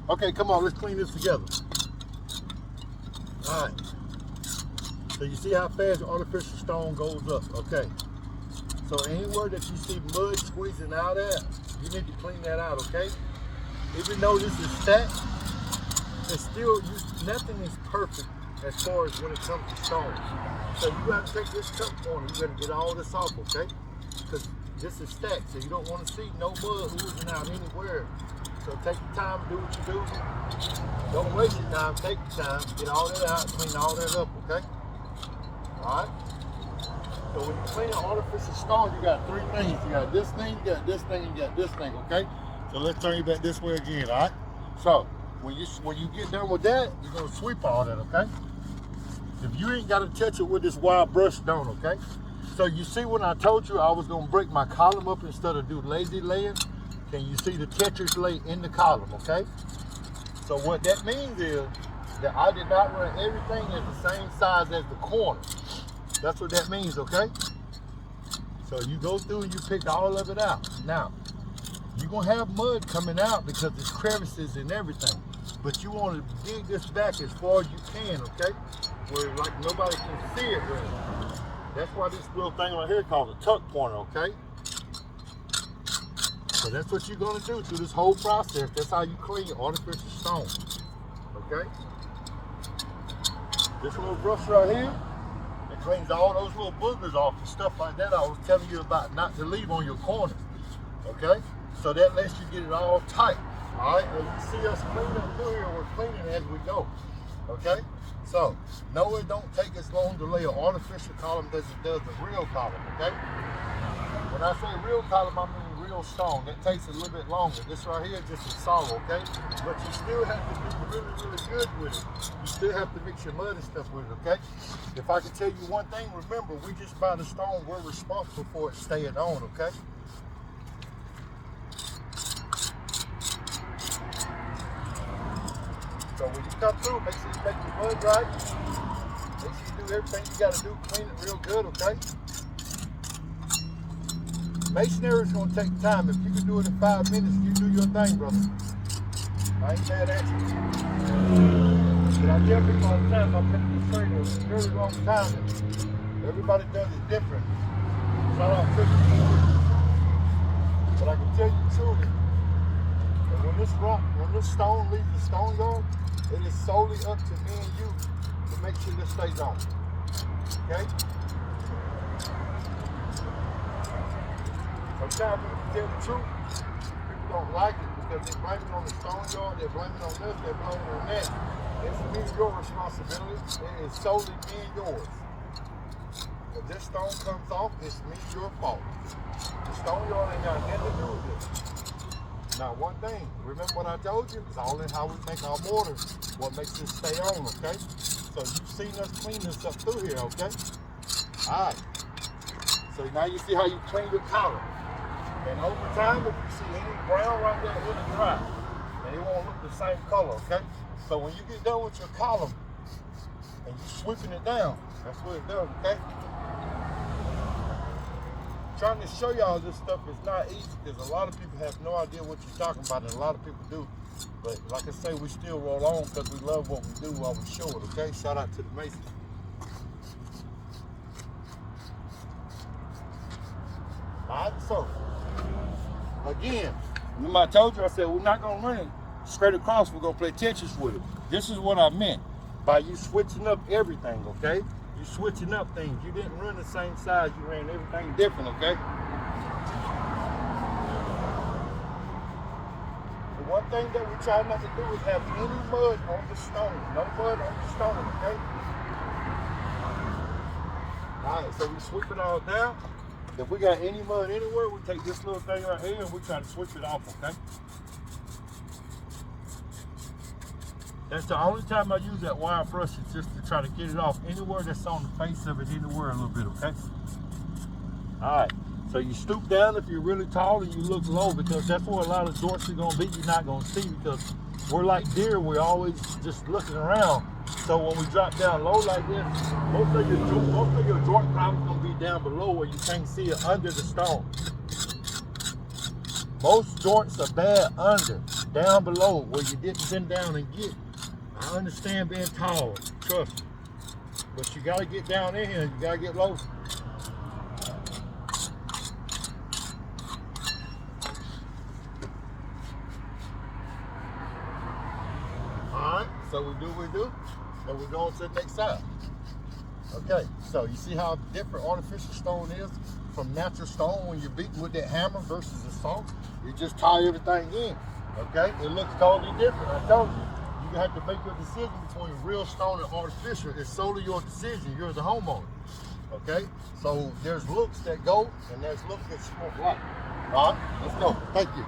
Okay, come on, let's clean this together. All right. So you see how fast the artificial stone goes up, okay? So anywhere that you see mud squeezing out at, you need to clean that out, okay? Even though this is stacked, it's still, nothing is perfect as far as when it comes to stones. So you got to take this cup corner, you got to get all this off, okay? Because this is stacked, so you don't want to see no mud oozing out anywhere. So take your time, do what you do. Don't waste your time, take your time, get all that out, clean all that up, okay? All right? So when you clean an artificial stone, you got three things. You got this thing, you got this thing, and you got this thing, okay? So let's turn you back this way again, all right? So when you get done with that, you're gonna sweep all that, okay? If you ain't gotta touch it with this wire brush, don't, okay? So you see when I told you I was gonna break my column up instead of do lazy laying? Can you see the Tetris lay in the column, okay? So what that means is that I did not run everything at the same size as the corner. That's what that means, okay? So you go through and you pick all of it out. Now, you're gonna have mud coming out because there's crevices and everything. But you wanna dig this back as far as you can, okay? Where like nobody can see it really. That's why this little thing right here called a tuck pointer, okay? So that's what you're gonna do through this whole process. That's how you clean your artificial stone, okay? This little brush right here, it cleans all those little boogers off and stuff like that I was telling you about not to leave on your corner, okay? So that lets you get it all tight, all right? And you see us cleaning through here, we're cleaning as we go, okay? So, no, it don't take as long to lay an artificial column as it does a real column, okay? When I say real column, I mean real stone. That takes a little bit longer. This right here is just a solid, okay? But you still have to be really, really good with it. You still have to mix your mud and stuff with it, okay? If I can tell you one thing, remember, we just buy the stone, we're responsible for it staying on, okay? So when you come through, make sure you make your mud right. Make sure you do everything you got to do, clean it real good, okay? Masonry is going to take time. If you can do it in 5 minutes, you do your thing, brother. I ain't mad at you. But I tell people all the time, I've been in this trade a very long time. Everybody does it different. It's not all tricky. But I can tell you truly, that when this stone leaves the stone yard, it is solely up to me and you to make sure this stays on. Okay? Sometimes when you tell the truth, people don't like it because they blame it on the stone yard, they're blaming on this, they're blaming on that. It's me and your responsibility. It is solely me and yours. If this stone comes off, it's me and your fault. The stone yard ain't got nothing to do with this. Now, one thing, remember what I told you? It's all in how we make our mortar, what makes it stay on, okay? So you've seen us clean this up through here, okay? All right. So now you see how you clean your column. And over time, if you see any brown right there, it'll dry. And it won't look the same color, okay? So when you get done with your column and you're sweeping it down, that's what it does, okay? Trying to show y'all this stuff is not easy because a lot of people have no idea what you're talking about, and a lot of people do. But like I say, we still roll on because we love what we do while we show it, okay? Shout out to the Masons. All right, so again, remember I told you, I said we're not gonna run it straight across, we're gonna play Tetris with it. This is what I meant by you switching up everything, okay? You switching up things. You didn't run the same size, you ran everything different, okay? The one thing that we try not to do is have any mud on the stone. No mud on the stone, okay? All right, so we sweep it all down. If we got any mud anywhere, we take this little thing right here and we try to sweep it off, okay? That's the only time I use that wire brush is just to try to get it off anywhere that's on the face of it, anywhere a little bit, okay? All right, so you stoop down if you're really tall and you look low because that's where a lot of jorts are gonna be you're not gonna see because we're like deer, we're always just looking around. So when we drop down low like this, most of your joint problems gonna be down below where you can't see it under the stone. Most joints are bad under, down below, where you didn't bend down and get. I understand being tall, trust me. But you gotta get down in here, you gotta get low. Alright, so we do what we do, and we're going to the next side. Okay, so you see how different artificial stone is from natural stone when you're beating with that hammer versus the saw? You just tie everything in, okay? It looks totally different, I told you. You have to make your decision between real stone and artificial. It's solely your decision, you're the homeowner, okay? So there's looks that go, and there's looks that you won't like. All right, let's go, thank you.